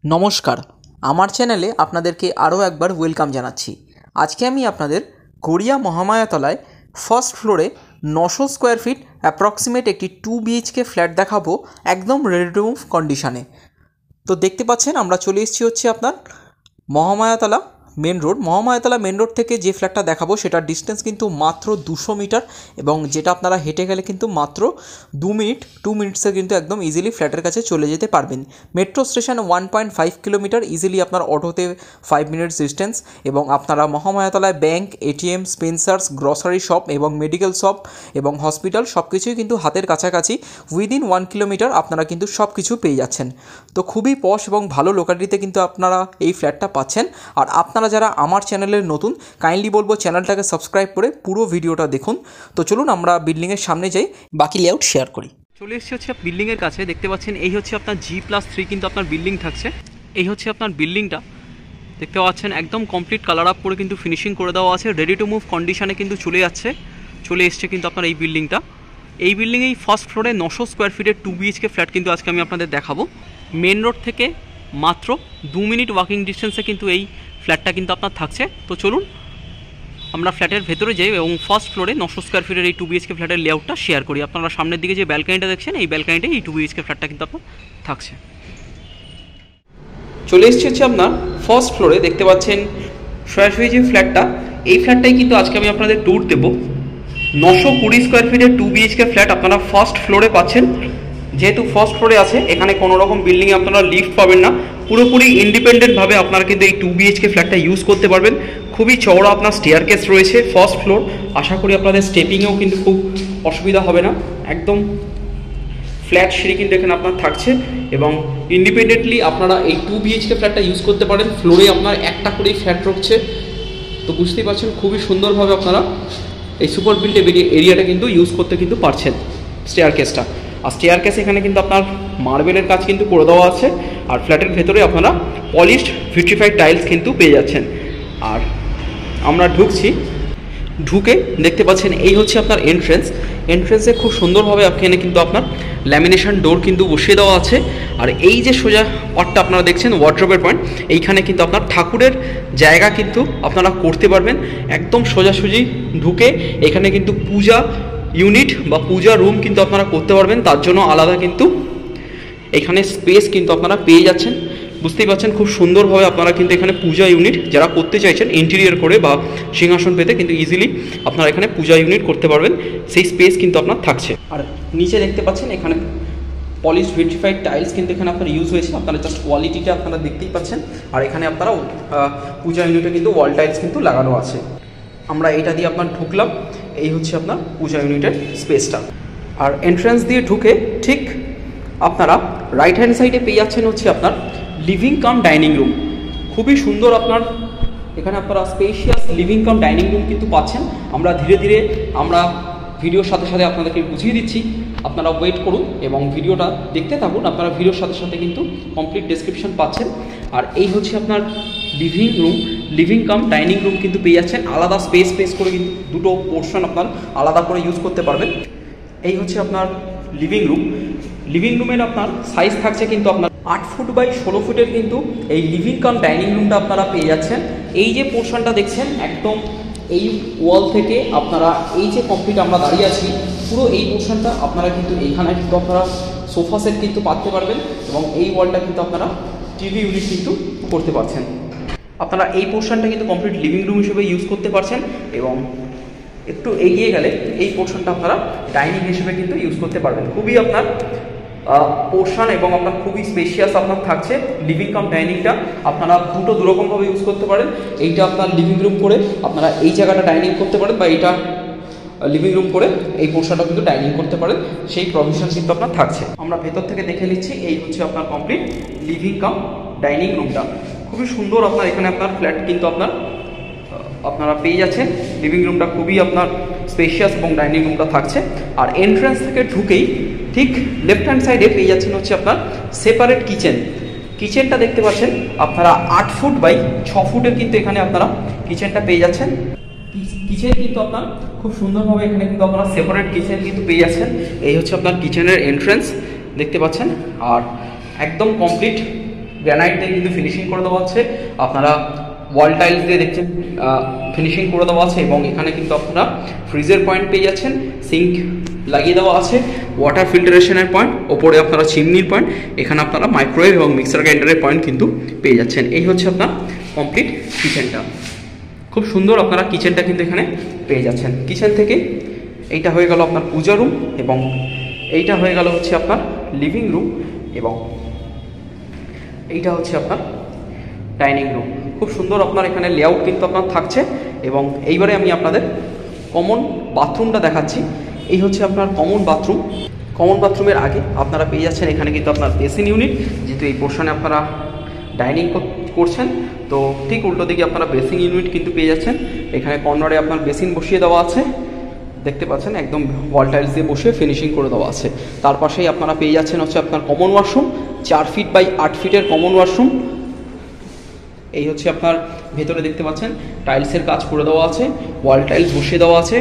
নমস্কার, আমার চ্যানেলে আপনাদেরকে আরও একবার ওয়েলকাম জানাচ্ছি। আজকে আমি আপনাদের গড়িয়া মহামায়াতলায় ফার্স্ট ফ্লোরে 900 স্কোয়ার ফিট অ্যাপ্রক্সিমেট একটি 2 BHK ফ্ল্যাট দেখাবো একদম রেডি টু মুভ কন্ডিশনে। তো দেখতে পাচ্ছেন আমরা চলে এসেছি হচ্ছে আপনার মহামায়াতলা মেন রোড। মহামায়াতলা মেন রোড থেকে যে ফ্ল্যাটটা দেখাবো সেটার ডিস্টেন্স কিন্তু মাত্র 200 মিটার, এবং যেটা আপনারা হেঁটে গেলে কিন্তু মাত্র 2 মিনিটসে কিন্তু একদম ইজিলি ফ্ল্যাটের কাছে চলে যেতে পারবেন। মেট্রো স্টেশন 1.5 কিলোমিটার, ইজিলি আপনার অটোতে 5 মিনিটস ডিস্টেন্স, এবং আপনারা মহামায়াতলায় bank, ATM, Spencer's, grocery shop এবং মেডিকেল শপ এবং হসপিটাল সব কিছুই কিন্তু হাতের কাছাকাছি, উইদিন 1 কিলোমিটার আপনারা কিন্তু সব কিছু পেয়ে যাচ্ছেন। তো খুবই পশ এবং ভালো লোকালিটিতে কিন্তু আপনারা এই ফ্ল্যাটটা পাচ্ছেন। আর আপনারা যারা আমার চ্যানেলের নতুন, কাইন্ডলি বলবো চ্যানেলটাকে সাবস্ক্রাইব করে পুরো ভিডিওটা দেখুন। তো চলুন আমরা বিল্ডিংয়ের সামনে যাই, বাকি লেআউট শেয়ার করি। চলে এসেছি হচ্ছে বিল্ডিংয়ের কাছে। দেখতে পাচ্ছেন এই হচ্ছে আপনার G+3 কিন্তু আপনার বিল্ডিং থাকছে। এই হচ্ছে আপনার বিল্ডিংটা, দেখতে পাচ্ছেন একদম কমপ্লিট কালার আপ করে কিন্তু ফিনিশিং করে দেওয়া আছে, রেডি টু মুভ কন্ডিশনে কিন্তু চলে এসছে কিন্তু আপনার এই বিল্ডিংটা। এই বিল্ডিংয়েই ফার্স্ট ফ্লোরে 900 স্কোয়ার ফিটের 2 BHK ফ্ল্যাট কিন্তু আজকে আমি আপনাদের দেখাবো। মেন রোড থেকে মাত্র 2 মিনিট ওয়াকিং ডিস্টেন্সে কিন্তু এই ফ্ল্যাটটা কিন্তু আপনার থাকছে। তো চলুন আমরা ফ্ল্যাটের ভেতরে যাই এবং ফার্স্ট ফ্লোরে 900 স্কোয়ার ফিটের এই 2 BHK ফ্ল্যাটের লেআউটটা শেয়ার করি। আপনারা সামনের দিকে যে ব্যালকনিটা দেখছেন, এই ব্যালকনিতে এই 2 BHK ফ্ল্যাটটা কিন্তু আপনার থাকছে। চলে এসেছি হচ্ছে আপনার ফার্স্ট ফ্লোরে। দেখতে পাচ্ছেন সরাসরি যে ফ্ল্যাটটা, এই ফ্ল্যাটটাই কিন্তু আজকে আমি আপনাদের ট্যুর দেবো। 920 স্কোয়ার ফিটের 2 BHK ফ্ল্যাট আপনারা ফার্স্ট ফ্লোরে পাচ্ছেন। যেহেতু ফার্স্ট ফ্লোরে আছে, এখানে কোনো রকম বিল্ডিংয়ে আপনারা লিফট পাবেন না, পুরোপুরি ইন্ডিপেন্ডেন্টভাবে আপনারা কিন্তু এই 2 BHK ফ্ল্যাটটা ইউজ করতে পারবেন। খুবই চওড়া আপনার স্টেয়ারকেস রয়েছে ফার্স্ট ফ্লোর, আশা করি আপনাদের স্টেপিংয়েও কিন্তু খুব অসুবিধা হবে না। একদম ফ্ল্যাট সিঁড়ি কিন্তু এখানে আপনার থাকছে, এবং ইন্ডিপেন্ডেন্টলি আপনারা এই 2 BHK ফ্ল্যাটটা ইউজ করতে পারেন। ফ্লোরে আপনার একটা করেই ফ্ল্যাট রয়েছে, তো বুঝতেই পারছেন খুবই সুন্দরভাবে আপনারা এই সুপার বিল্ড এরিয়াটা কিন্তু ইউজ করতে কিন্তু পারছেন। স্টেয়ারকেসটা আর স্টেয়ারকেস এখানে কিন্তু আপনার মার্বেলের কাজ কিন্তু করে দেওয়া আছে, আর ফ্ল্যাটের ভেতরে আপনারা পলিশড ভিট্রিফাইড টাইলস কিন্তু পেয়ে যাচ্ছেন। আর আমরা ঢুকে দেখতে পাচ্ছেন এই হচ্ছে আপনার এন্ট্রেন্সে খুব সুন্দরভাবে এখানে কিন্তু আপনার ল্যামিনেশন ডোর কিন্তু বসিয়ে দেওয়া আছে। আর এই যে সোজা পার্টটা আপনারা দেখছেন ওয়ার্ড্রোবের পয়েন্ট, এইখানে কিন্তু আপনার ঠাকুরের জায়গা কিন্তু আপনারা করতে পারবেন। একদম সোজাসুজি ঢুকে এখানে কিন্তু পূজা ইউনিট বা পূজা রুম কিন্তু আপনারা করতে পারবেন, তার জন্য আলাদা কিন্তু এখানে স্পেস কিন্তু আপনারা পেয়ে যাচ্ছেন। বুঝতেই পারছেন খুব সুন্দরভাবে আপনারা কিন্তু এখানে পূজা ইউনিট যারা করতে চাইছেন ইন্টেরিয়র করে বা সিংহাসন পেতে কিন্তু ইজিলি আপনারা এখানে পূজা ইউনিট করতে পারবেন, সেই স্পেস কিন্তু আপনার থাকছে। আর নিচে দেখতে পাচ্ছেন এখানে পলিশ ভিট্রিফাইড টাইলস কিন্তু এখানে আপনার ইউজ হয়েছে, আপনারা জাস্ট কোয়ালিটিটা আপনারা দেখতেই পাচ্ছেন। আর এখানে আপনারা পূজা ইউনিটে কিন্তু ওয়াল টাইলস কিন্তু লাগানো আছে। আমরা এটা দিয়ে আপনার ঢুকলাম, এই হচ্ছে আপনার পূজা ইউনিটের স্পেসটা। আর এন্ট্রান্স দিয়ে ঢুকে ঠিক আপনারা রাইট হ্যান্ড সাইডে পেয়ে যাচ্ছেন হচ্ছে আপনার লিভিং কাম ডাইনিং রুম। খুবই সুন্দর আপনার এখানে আপনারা spacious living cum dining room কিন্তু পাচ্ছেন। আমরা ধীরে ধীরে ভিডিওর সাথে সাথে আপনাদেরকে বুঝিয়ে দিচ্ছি, আপনারা ওয়েট করুন এবং ভিডিওটা দেখতে থাকুন। আপনারা ভিডিওর সাথে সাথে কিন্তু কমপ্লিট ডেসক্রিপশন পাচ্ছেন। আর এই হচ্ছে আপনার লিভিং কাম ডাইনিং রুম কিন্তু পেয়ে যাচ্ছেন। আলাদা স্পেস করে কিন্তু দুটো পোর্শন আপনার আলাদা করে ইউজ করতে পারবেন। এই হচ্ছে আপনার লিভিং রুমের আপনার সাইজ থাকছে কিন্তু আপনার 8 ফুট বাই 16 ফুটের কিন্তু এই লিভিং কাম ডাইনিং রুমটা আপনারা পেয়ে যাচ্ছেন। এই যে পোর্শনটা দেখছেন একদম এই ওয়াল থেকে আপনারা এই যে কমপ্লিট আমরা দাঁড়িয়ে আছি, পুরো এই পোর্শনটা আপনারা কিন্তু এইখানে কিন্তু আপনারা সোফা সেট কিন্তু পাততে পারবেন, এবং এই ওয়ালটা কিন্তু আপনারা টিভি ইউনিট কিন্তু করতে পারছেন। আপনারা এই পোর্শনটা কিন্তু কমপ্লিট লিভিং রুম হিসেবে ইউজ করতে পারছেন, এবং একটু এগিয়ে গেলে এই পোর্শনটা আপনারা ডাইনিং হিসেবে কিন্তু ইউজ করতে পারবেন। খুবই আপনার পোর্শন এবং আপনার খুবই স্পেশিয়াস আপনার থাকছে লিভিং কাম ডাইনিংটা। আপনারা দুরকমভাবে ইউজ করতে পারেন। এইটা আপনার লিভিং রুম করে আপনারা এই জায়গাটা ডাইনিং করতে পারেন, বা এইটা লিভিং রুম করে এই পোর্শনটা কিন্তু ডাইনিং করতে পারেন, সেই প্রভিশন কিন্তু আপনার থাকছে। আমরা ভেতর থেকে দেখে নিচ্ছি, এই হচ্ছে আপনার কমপ্লিট লিভিং কাম ডাইনিং রুমটা। খুবই সুন্দর আপনার এখানে আপনার ফ্ল্যাট কিন্তু আপনারা পেয়ে যাচ্ছেন। লিভিং রুমটা খুবই আপনার স্পেশিয়াস এবং ডাইনিং রুমটা থাকছে। আর এন্ট্রান্স থেকে ঢুকেই ঠিক লেফট হ্যান্ড সাইডে পেয়ে যাচ্ছেন হচ্ছে আপনার সেপারেট কিচেনটা দেখতে পাচ্ছেন আপনারা 8 ফুট বাই 6 ফুটের কিন্তু এখানে আপনারা কিচেনটা পেয়ে যাচ্ছেন। কিচেন কিন্তু আপনার খুব সুন্দরভাবে এখানে কিন্তু আপনারা সেপারেট কিচেন কিন্তু পেয়ে যাচ্ছেন। এই হচ্ছে আপনার কিচেনের এন্ট্রান্স দেখতে পাচ্ছেন। আর একদম কমপ্লিট গ্রানাইট দিয়ে কিন্তু ফিনিশিং করে দেওয়া আছে, আপনারা ওয়াল টাইলস দিয়ে দেখছেন ফিনিশিং করে দেওয়া আছে, এবং এখানে কিন্তু আপনারা ফ্রিজের পয়েন্ট পেয়ে যাচ্ছেন, সিঙ্ক লাগিয়ে দেওয়া আছে, ওয়াটার ফিল্টারেশনের পয়েন্ট, ওপরে আপনারা চিমনির পয়েন্ট, এখানে আপনারা মাইক্রোওয়েভ এবং মিক্সার গ্রাইন্ডারের পয়েন্ট কিন্তু পেয়ে যাচ্ছেন। এই হচ্ছে আপনার কমপ্লিট কিচেনটা। খুব সুন্দর আপনারা কিচেনটা কিন্তু এখানে পেয়ে যাচ্ছেন। কিচেন থেকে এইটা হয়ে গেল আপনার পূজা রুম, এবং এইটা হয়ে গেল হচ্ছে আপনার লিভিং রুম, এবং এইটা হচ্ছে আপনার ডাইনিং রুম। খুব সুন্দর আপনার এখানে লেআউট কিন্তু আপনার থাকছে। এবং এইবারে আমি আপনাদের কমন বাথরুমটা দেখাচ্ছি। এই হচ্ছে আপনার কমন বাথরুম। কমন বাথরুমের আগে আপনারা পেয়ে যাচ্ছেন এখানে কিন্তু আপনার বেসিন ইউনিট, যেহেতু এই পোর্শনে আপনারা ডাইনিং করছেন, তো ঠিক উল্টো দিকে আপনারা বেসিন ইউনিট কিন্তু পেয়ে যাচ্ছেন। এখানে কর্নারে আপনার বেসিন বসিয়ে দেওয়া আছে, দেখতে পাচ্ছেন একদম ওয়াল টাইলস দিয়ে বসিয়ে ফিনিশিং করে দেওয়া আছে। তার পাশেই আপনারা পেয়ে যাচ্ছেন হচ্ছে আপনার কমন ওয়াশরুম, 4 ফিট বাই 8 ফিটের কমন ওয়াশরুম। এই হচ্ছে আপনার ভেতরে দেখতে পাচ্ছেন টাইলসের কাজ করে দেওয়া আছে, ওয়াল টাইলস বসিয়ে দেওয়া আছে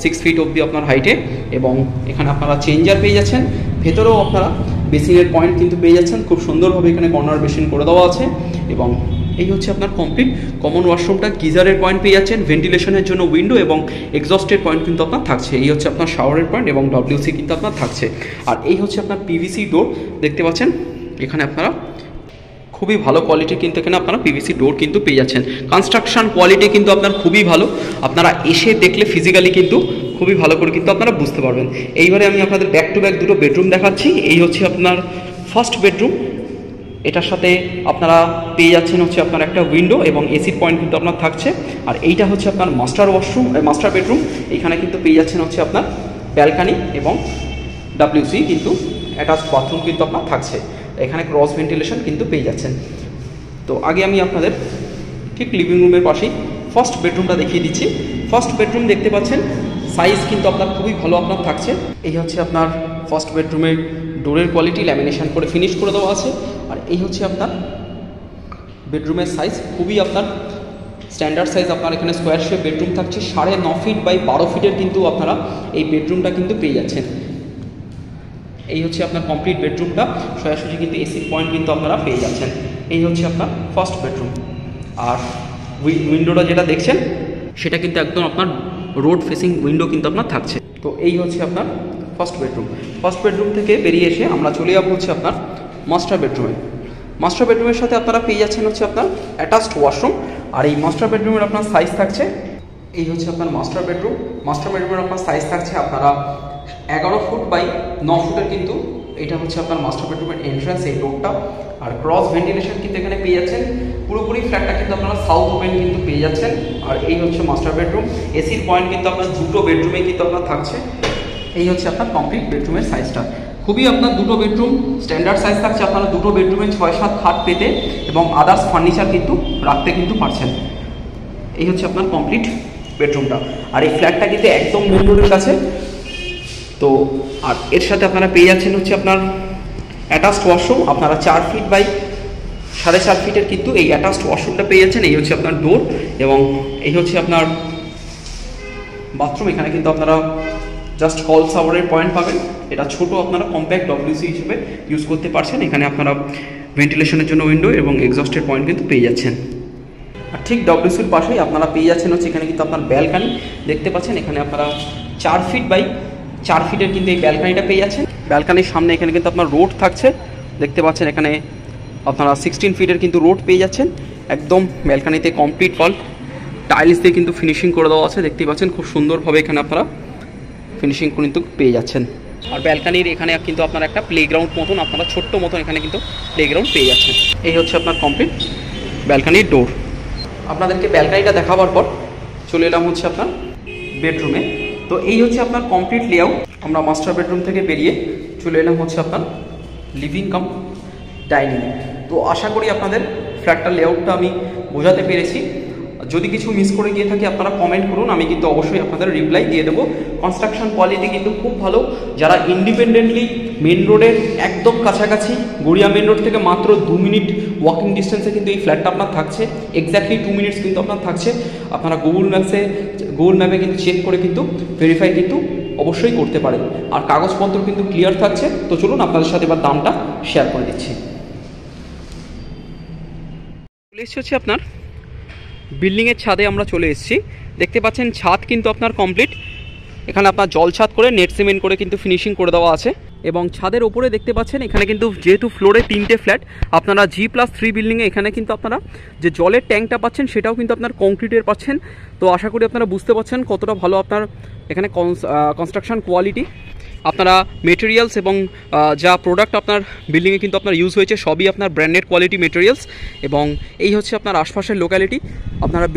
6 ফিট অবধি আপনার হাইটে, এবং এখানে আপনারা চেঞ্জার পেয়ে যাচ্ছেন। ভেতরেও আপনারা বেসিনের পয়েন্ট কিন্তু পেয়ে যাচ্ছেন, খুব সুন্দরভাবে এখানে কর্নার বেসিন করে দেওয়া আছে। এবং এই হচ্ছে আপনার কমপ্লিট কমন ওয়াশরুমটা। গিজারের পয়েন্ট পেয়ে যাচ্ছেন, ভেন্টিলেশনের জন্য উইন্ডো এবং এক্সস্টের পয়েন্ট কিন্তু আপনার থাকছে। এই হচ্ছে আপনার শাওয়ারের পয়েন্ট এবং ডব্লিউসি কিন্তু আপনার থাকছে। আর এই হচ্ছে আপনার পিভিসি ডোর, দেখতে পাচ্ছেন এখানে আপনারা খুবই ভালো কোয়ালিটি কিন্তু এখানে আপনারা পিভিসি ডোর কিন্তু পেয়ে যাচ্ছেন। কনস্ট্রাকশন কোয়ালিটি কিন্তু আপনার খুবই ভালো, আপনারা এসে দেখলে ফিজিক্যালি কিন্তু খুবই ভালো করে কিন্তু আপনারা বুঝতে পারবেন। এইবারে আমি আপনাদের ব্যাক টু ব্যাক দুটো বেডরুম দেখাচ্ছি। এই হচ্ছে আপনার ফার্স্ট বেডরুম, এটার সাথে আপনারা পেয়ে যাচ্ছেন হচ্ছে আপনার একটা উইন্ডো এবং এসির পয়েন্ট কিন্তু আপনার থাকছে। আর এইটা হচ্ছে আপনার মাস্টার ওয়াশরুম, মাস্টার বেডরুম। এখানে কিন্তু পেয়ে যাচ্ছেন হচ্ছে আপনার ব্যালকানি এবং ডাব্লিউসি কিন্তু অ্যাটাচ বাথরুম কিন্তু আপনার থাকছে। এখানে ক্রস ভেন্টিলেশন কিন্তু পেয়ে যাচ্ছেন। তো আগে আমি আপনাদের ঠিক লিভিং রুমের পাশেই ফার্স্ট বেডরুমটা দেখিয়ে দিচ্ছি। ফার্স্ট বেডরুম দেখতে পাচ্ছেন সাইজ কিন্তু আপনার খুবই ভালো আপনার থাকছে। এই হচ্ছে আপনার ফার্স্ট বেডরুমের ডোরের কোয়ালিটি, ল্যামিনেশন করে ফিনিশ করে দেওয়া আছে। আর এই হচ্ছে আপনার বেডরুমের সাইজ, খুবই আপনার স্ট্যান্ডার্ড সাইজ। আপনার এখানে স্কোয়ার শেপ বেডরুম থাকছে, 9.5 ফিট বাই 12 ফিটের কিন্তু আপনারা এই বেডরুমটা কিন্তু পেয়ে যাচ্ছেন। এই হচ্ছে আপনার কমপ্লিট বেডরুমটা, সোজাসুজি কিন্তু এসির পয়েন্ট কিন্তু আপনারা পেয়ে যাচ্ছেন। এই হচ্ছে আপনার ফার্স্ট বেডরুম। আর উইন্ডোটা যেটা দেখছেন সেটা কিন্তু একদম আপনার রোড ফেসিং উইন্ডো কিন্তু আপনার থাকছে। তো এই হচ্ছে আপনার ফার্স্ট বেডরুম। ফার্স্ট বেডরুম থেকে বেরিয়ে এসে আমরা চলে যাবো হচ্ছে আপনার মাস্টার বেডরুমে। মাস্টার বেডরুমের সাথে আপনারা পেয়ে যাচ্ছেন হচ্ছে আপনার অ্যাটাচড ওয়াশরুম। আর এই মাস্টার বেডরুমের আপনার সাইজ থাকছে, এই হচ্ছে আপনার মাস্টার বেডরুম। মাস্টার বেডরুমের আপনার সাইজ থাকছে আপনারা 11 ফুট বাই 9 ফুটের কিন্তু এটা হচ্ছে আপনার মাস্টার বেডরুমের এন্ট্রান্স, এই ডোরটা। আর ক্রস ভেন্টিলেশন কিন্তু এখানে পেয়ে যাচ্ছেন। পুরোপুরি ফ্ল্যাটটা কিন্তু আপনারা সাউথ ওপেন কিন্তু পেয়ে যাচ্ছেন। আর এই হচ্ছে মাস্টার বেডরুম। এসির পয়েন্ট কিন্তু আপনার দুটো বেডরুমে কিন্তু আপনার থাকছে। এই হচ্ছে আপনার কমপ্লিট বেডরুমের সাইজটা। খুবই আপনার দুটো বেডরুম স্ট্যান্ডার্ড সাইজ থাকছে। আপনারা দুটো বেডরুমে 6-7 খাট পেতে এবং আদার্স ফার্নিচার কিন্তু রাখতে কিন্তু পারছেন। এই হচ্ছে আপনার কমপ্লিট বেডরুমটা। আর এই ফ্ল্যাটটা কিন্তু একদম মেন রোডের কাছে। তো আর এর সাথে আপনারা পেয়ে যাচ্ছেন হচ্ছে আপনার অ্যাটাচড ওয়াশরুম। আপনারা 4 ফিট বাই 4.5 ফিটের কিন্তু এই অ্যাটাচড ওয়াশরুমটা পেয়ে যাচ্ছেন। এই হচ্ছে আপনার ডোর এবং এই হচ্ছে আপনার বাথরুম। এখানে কিন্তু আপনারা জাস্ট কল শাওয়ারের পয়েন্ট পাবেন। এটা ছোট আপনারা কম্প্যাক্ট ডব্লিউসি হিসেবে ইউজ করতে পারছেন। এখানে আপনারা ভেন্টিলেশনের জন্য উইন্ডো এবং এক্সস্টের পয়েন্ট কিন্তু পেয়ে যাচ্ছেন। আর ঠিক ডব্লিউসির পাশেই আপনারা পেয়ে যাচ্ছেন হচ্ছে এখানে কিন্তু আপনার ব্যালকানি, দেখতে পাচ্ছেন এখানে আপনারা 4 ফিট বাই 4 ফিটের কিন্তু এই ব্যালকানিটা পেয়ে যাচ্ছেন। ব্যালকানির সামনে এখানে কিন্তু আপনার রোড থাকছে, দেখতে পাচ্ছেন এখানে আপনারা 16 ফিটের কিন্তু রোড পেয়ে যাচ্ছেন। একদম ব্যালকানিতে কমপ্লিট ওয়াল টাইলস দিয়ে কিন্তু ফিনিশিং করে দেওয়া আছে, দেখতেই পাচ্ছেন খুব সুন্দরভাবে এখানে আপনারা ফিনিশিং কিন্তু পেয়ে যাচ্ছেন। আর ব্যালকানির এখানে কিন্তু আপনার একটা প্লেগ্রাউন্ড মতন, আপনারা ছোট্ট মতন এখানে কিন্তু প্লেগ্রাউন্ড পেয়ে যাচ্ছেন। এই হচ্ছে আপনার কমপ্লিট ব্যালকানির ডোর। আপনাদেরকে ব্যালকানিটা দেখাবার পর চলে এলাম হচ্ছে আপনার বেডরুমে। তো এই হচ্ছে আপনার কমপ্লিট লেআউট। আমরা মাস্টার বেডরুম থেকে বেরিয়ে চলে এলাম হচ্ছে আপনার লিভিং কাম ডাইনিং। তো আশা করি আপনাদের ফ্ল্যাটটার লেআউটটা আমি বোঝাতে পেরেছি। যদি কিছু মিস করে গিয়ে থাকি আপনারা কমেন্ট করুন, আমি কিন্তু অবশ্যই আপনাদের রিপ্লাই দিয়ে দেবো। কনস্ট্রাকশন কোয়ালিটি কিন্তু খুব ভালো। যারা ইন্ডিপেন্ডেন্টলি মেন রোডের একদম কাছাকাছি, গড়িয়া মেন রোড থেকে মাত্র 2 মিনিট ওয়াকিং ডিস্টেন্সে কিন্তু এই ফ্ল্যাটটা আপনার থাকছে। এক্স্যাক্টলি 2 মিনিটস কিন্তু আপনার থাকছে। আপনারা গুগল ম্যাপে কিন্তু চেক করে কিন্তু ভেরিফাই কিন্তু অবশ্যই করতে পারেন। আর কাগজপত্র কিন্তু ক্লিয়ার থাকছে। তো চলুন আপনাদের সাথে এবার দামটা শেয়ার করে দিচ্ছি। চলে এসেছি হচ্ছে আপনার বিল্ডিংয়ের ছাদে আমরা চলে এসেছি। দেখতে পাচ্ছেন ছাদ কিন্তু আপনার কমপ্লিট। এখানে আপনার জল ছাদ করে নেট সিমেন্ট করে কিন্তু ফিনিশিং করে দেওয়া আছে এবং ছাদের ওপরে দেখতে পাচ্ছেন এখানে কিন্তু যেহেতু ফ্লোরে 3টে ফ্ল্যাট, আপনারা G+3 বিল্ডিংয়ে এখানে কিন্তু আপনারা যে জলের ট্যাঙ্কটা পাচ্ছেন সেটাও কিন্তু আপনার কংক্রিটের পাচ্ছেন। তো আশা করি আপনারা বুঝতে পারছেন কতটা ভালো আপনার এখানে কনস্ট্রাকশন কোয়ালিটি। আপনারা মেটেরিয়ালস এবং যা প্রোডাক্ট আপনার বিল্ডিংয়ে কিন্তু আপনার ইউজ হয়েছে সবই আপনার ব্র্যান্ডেড কোয়ালিটি মেটেরিয়ালস। এবং এই হচ্ছে আপনার আশপাশের লোকালিটি। আপনারা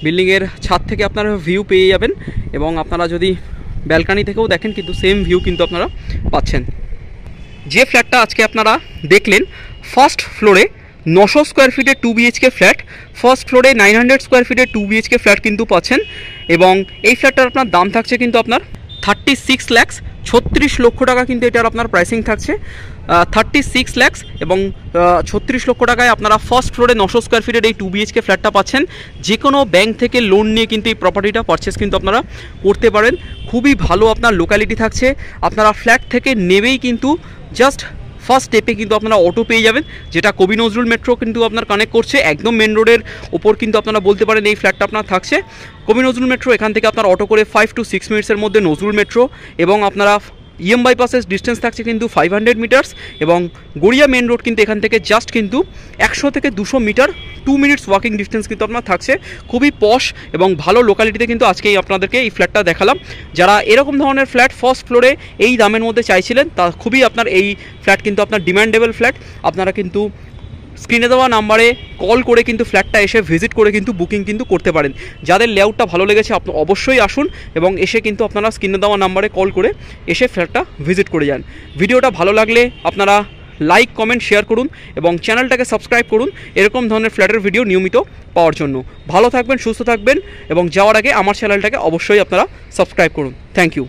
বিল্ডিংয়ের ছাদ থেকে আপনারা ভিউ পেয়ে যাবেন এবং আপনারা যদি ব্যালকানি থেকেও দেখেন কিন্তু সেম ভিউ কিন্তু আপনারা পাচ্ছেন। যে ফ্ল্যাটটা আজকে আপনারা দেখলেন ফার্স্ট ফ্লোরে 900 স্কোয়ার ফিটের 2 BHK ফ্ল্যাট, ফার্স্ট ফ্লোরে 900 স্কোয়ার ফিটের 2 BHK ফ্ল্যাট কিন্তু পাচ্ছেন এবং এই ফ্ল্যাটটার আপনার দাম থাকছে কিন্তু আপনার 36 লাখ 36 লক্ষ টাকা কিন্তু এটার আপনার প্রাইসিং থাকছে 36 লাখ এবং 36 লক্ষ টাকায় আপনারা ফার্স্ট ফ্লোরে 900 স্কোয়ার ফিটের এই 2 BHK ফ্ল্যাটটা পাচ্ছেন। যে কোনো ব্যাংক থেকে লোন নিয়ে কিন্তু এই প্রপার্টিটা পারচেস কিন্তু আপনারা করতে পারেন। খুবই ভালো আপনার লোকালিটি থাকছে। আপনারা ফ্ল্যাট থেকে নেবেই কিন্তু জাস্ট ফার্স্ট স্টেপে কিন্তু আপনারা অটো পেয়ে যাবেন, যেটা কবি নজরুল মেট্রো কিন্তু আপনার কানেক্ট করছে একদম মেন রোডের ওপর কিন্তু আপনারা বলতে পারেন এই ফ্ল্যাটটা আপনার থাকছে। কবি নজরুল মেট্রো এখান থেকে আপনার অটো করে 5 to 6 মিনিটসের মধ্যে নজরুল মেট্রো এবং আপনারা EM বাইপাসের ডিস্টেন্স থাকছে কিন্তু 500 মিটার্স এবং গড়িয়া মেন রোড কিন্তু এখান থেকে জাস্ট কিন্তু 100 থেকে 200 মিটার 2 মিনিটস ওয়াকিং ডিস্টেন্স কিন্তু আপনার থাকছে। খুবই পশ এবং ভালো লোকালিটিতে কিন্তু আজকেই আপনাদেরকে এই ফ্ল্যাটটা দেখালাম। যারা এরকম ধরনের ফ্ল্যাট ফার্স্ট ফ্লোরে এই দামের মধ্যে চাইছিলেন তা খুবই আপনার এই ফ্ল্যাট কিন্তু আপনার ডিমান্ডেবল ফ্ল্যাট। আপনারা কিন্তু স্ক্রিনে দেওয়া নাম্বারে কল করে কিন্তু ফ্ল্যাটটা এসে ভিজিট করে কিন্তু বুকিং কিন্তু করতে পারেন। যাদের লেআউটটা ভালো লেগেছে আপনারা অবশ্যই আসুন এবং এসে কিন্তু আপনারা স্ক্রিনে দেওয়া নাম্বারে কল করে এসে ফ্ল্যাটটা ভিজিট করে যান। ভিডিওটা ভালো লাগলে আপনারা লাইক কমেন্ট শেয়ার করুন এবং চ্যানেলটাকে সাবস্ক্রাইব করুন এরকম ধরনের ফ্ল্যাটের ভিডিও নিয়মিত পাওয়ার জন্য। ভালো থাকবেন, সুস্থ থাকবেন এবং যাওয়ার আগে আমার চ্যানেলটাকে অবশ্যই আপনারা সাবস্ক্রাইব করুন। Thank you.